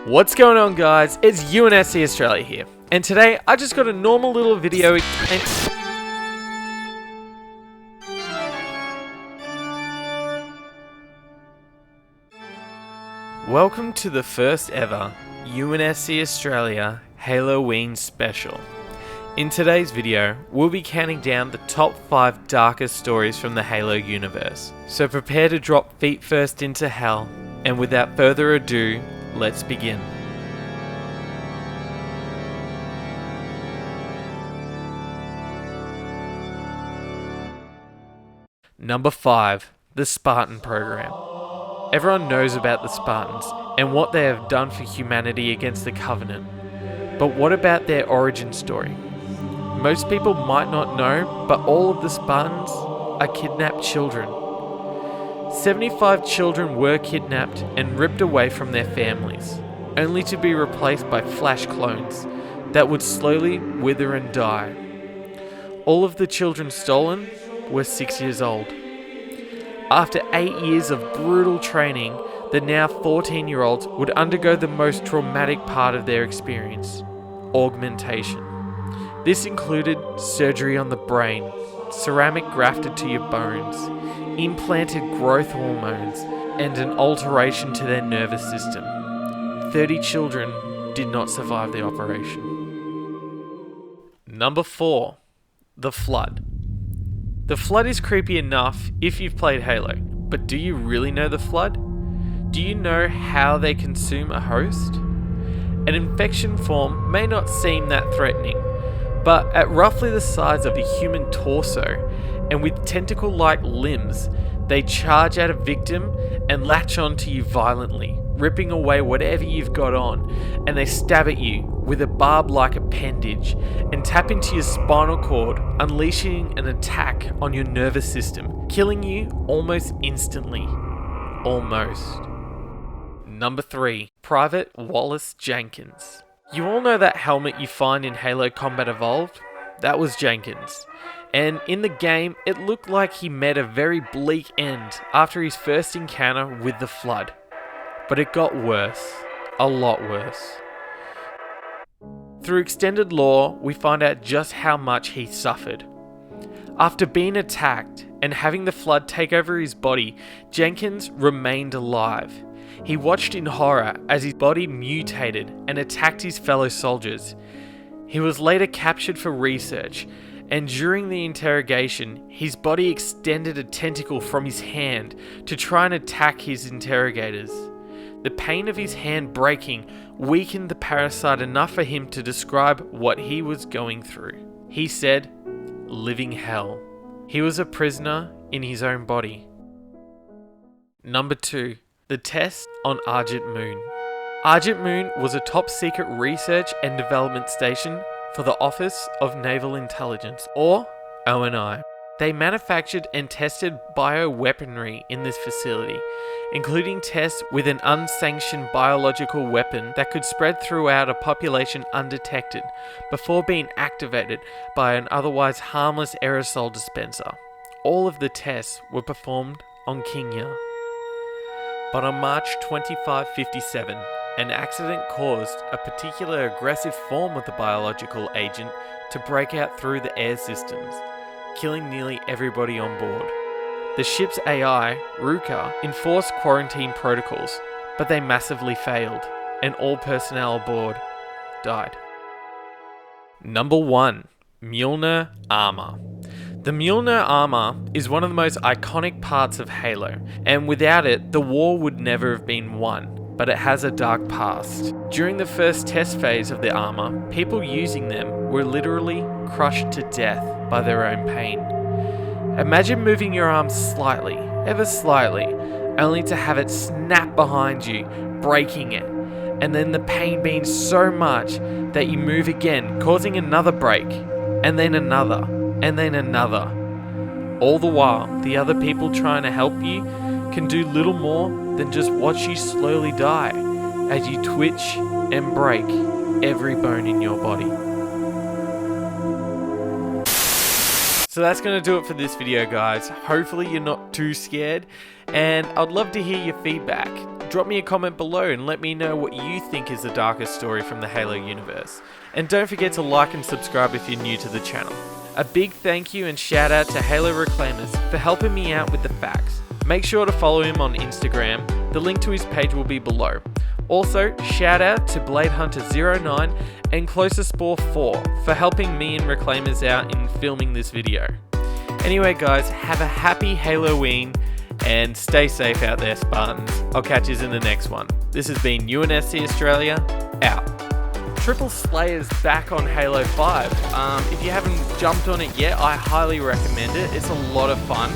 What's going on, guys? It's UNSC Australia here, and today I just got a normal little video Welcome to the first ever UNSC Australia Halloween special. In today's video, we'll be counting down the top 5 darkest stories from the Halo universe. So prepare to drop feet first into hell, and without further ado, let's begin. Number 5. The Spartan Program. Everyone knows about the Spartans and what they have done for humanity against the Covenant. But what about their origin story? Most people might not know, but all of the Spartans are kidnapped children. 75 children were kidnapped and ripped away from their families, only to be replaced by flash clones that would slowly wither and die. All of the children stolen were 6 years old. After 8 years of brutal training, the now 14-year-olds would undergo the most traumatic part of their experience: augmentation. This included surgery on the brain, ceramic grafted to your bones, implanted growth hormones, and an alteration to their nervous system. 30 children did not survive the operation. Number 4. The Flood. The Flood is creepy enough if you've played Halo, but do you really know the Flood? Do you know how they consume a host? An infection form may not seem that threatening, but at roughly the size of a human torso and with tentacle-like limbs, they charge at a victim and latch onto you violently, ripping away whatever you've got on, and they stab at you with a barb-like appendage and tap into your spinal cord, unleashing an attack on your nervous system, killing you almost instantly. Almost. Number 3. Private Wallace Jenkins. You all know that helmet you find in Halo Combat Evolved? That was Jenkins. And in the game, it looked like he met a very bleak end after his first encounter with the Flood. But it got worse. A lot worse. Through extended lore, we find out just how much he suffered. After being attacked and having the Flood take over his body, Jenkins remained alive. He watched in horror as his body mutated and attacked his fellow soldiers. He was later captured for research, and during the interrogation, his body extended a tentacle from his hand to try and attack his interrogators. The pain of his hand breaking weakened the parasite enough for him to describe what he was going through. He said, "Living hell." He was a prisoner in his own body. Number 2. The Test on Argent Moon. Argent Moon was a top-secret research and development station for the Office of Naval Intelligence, or ONI. They manufactured and tested bioweaponry in this facility, including tests with an unsanctioned biological weapon that could spread throughout a population undetected before being activated by an otherwise harmless aerosol dispenser. All of the tests were performed on Kenya. But on March 2557, an accident caused a particular aggressive form of the biological agent to break out through the air systems, killing nearly everybody on board. The ship's AI, Ruka, enforced quarantine protocols, but they massively failed, and all personnel aboard died. Number 1. Mjolnir Armor. The Mjolnir armor is one of the most iconic parts of Halo, and without it, the war would never have been won, but it has a dark past. During the first test phase of the armor, people using them were literally crushed to death by their own pain. Imagine moving your arm slightly, ever slightly, only to have it snap behind you, breaking it, and then the pain being so much that you move again, causing another break, and then another. And then another. All the while, the other people trying to help you can do little more than just watch you slowly die as you twitch and break every bone in your body. So that's going to do it for this video, guys. Hopefully you're not too scared, and I'd love to hear your feedback. drop me a comment below and let me know what you think is the darkest story from the Halo universe. And don't forget to like and subscribe if you're new to the channel. A big thank you and shout out to Halo Reclaimers for helping me out with the facts. Make sure to follow him on Instagram, the link to his page will be below. Also, shout out to Blade Hunter 09 and Closer Spore 4 for helping me and Reclaimers out in filming this video. Anyway guys, have a happy Halloween and stay safe out there, Spartans. I'll catch you in the next one. This has been UNSC Australia, out. Triple Slayer's back on Halo 5. If you haven't jumped on it yet, I highly recommend it. It's a lot of fun.